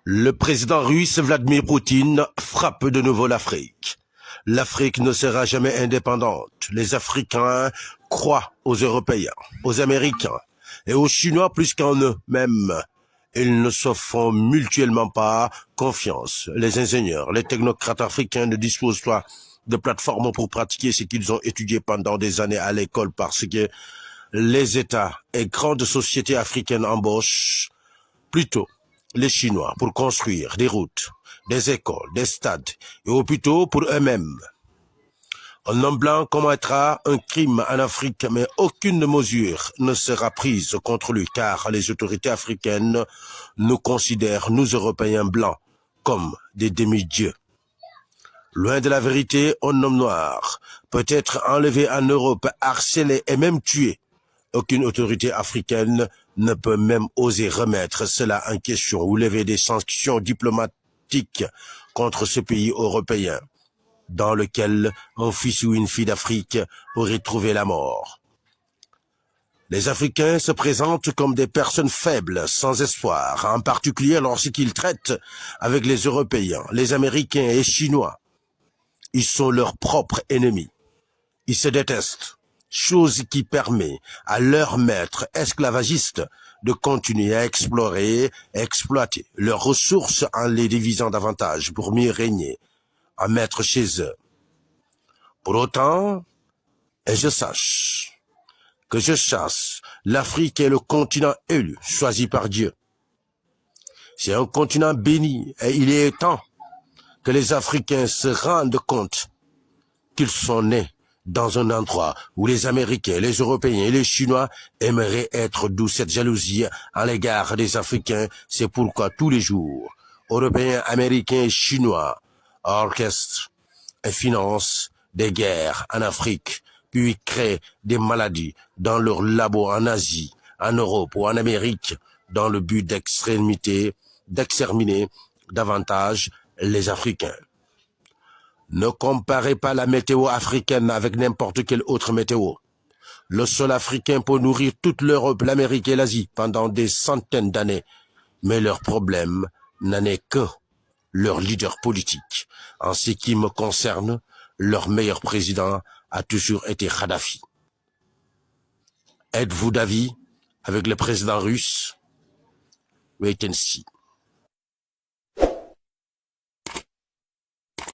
Le président russe Vladimir Poutine frappe de nouveau l'Afrique. L'Afrique ne sera jamais indépendante. Les Africains croient aux Européens, aux Américains et aux Chinois plus qu'en eux-mêmes. Ils ne se font mutuellement pas confiance. Les ingénieurs, les technocrates africains ne disposent pas de plateformes pour pratiquer ce qu'ils ont étudié pendant des années à l'école parce que les États et grandes sociétés africaines embauchent plutôt les Chinois pour construire des routes, des écoles, des stades et hôpitaux pour eux-mêmes. Un homme blanc commettra un crime en Afrique, mais aucune mesure ne sera prise contre lui, car les autorités africaines nous considèrent, nous Européens blancs, comme des demi-dieux. Loin de la vérité, un homme noir peut être enlevé en Europe, harcelé et même tué. Aucune autorité africaine ne peut même oser remettre cela en question ou lever des sanctions diplomatiques contre ce pays européen, dans lequel un fils ou une fille d'Afrique aurait trouvé la mort. Les Africains se présentent comme des personnes faibles, sans espoir, en particulier lorsqu'ils traitent avec les Européens, les Américains et les Chinois. Ils sont leurs propres ennemis. Ils se détestent, chose qui permet à leurs maîtres esclavagistes de continuer à explorer et exploiter leurs ressources en les divisant davantage pour mieux régner, en mettre chez eux. Pour autant, et je sache que je chasse, l'Afrique est le continent élu, choisi par Dieu. C'est un continent béni et il est temps que les Africains se rendent compte qu'ils sont nés dans un endroit où les Américains, les Européens et les Chinois aimeraient être, d'où cette jalousie à l'égard des Africains. C'est pourquoi tous les jours, Européens, Américains et Chinois orchestrent et financent des guerres en Afrique, puis créent des maladies dans leurs labos en Asie, en Europe ou en Amérique, dans le but d'exterminer davantage les Africains. Ne comparez pas la météo africaine avec n'importe quelle autre météo. Le sol africain peut nourrir toute l'Europe, l'Amérique et l'Asie pendant des centaines d'années, mais leur problème n'en est que leur leader politique. En ce qui me concerne, leur meilleur président a toujours été Kadhafi. Êtes-vous d'avis avec le président russe? Wait and see.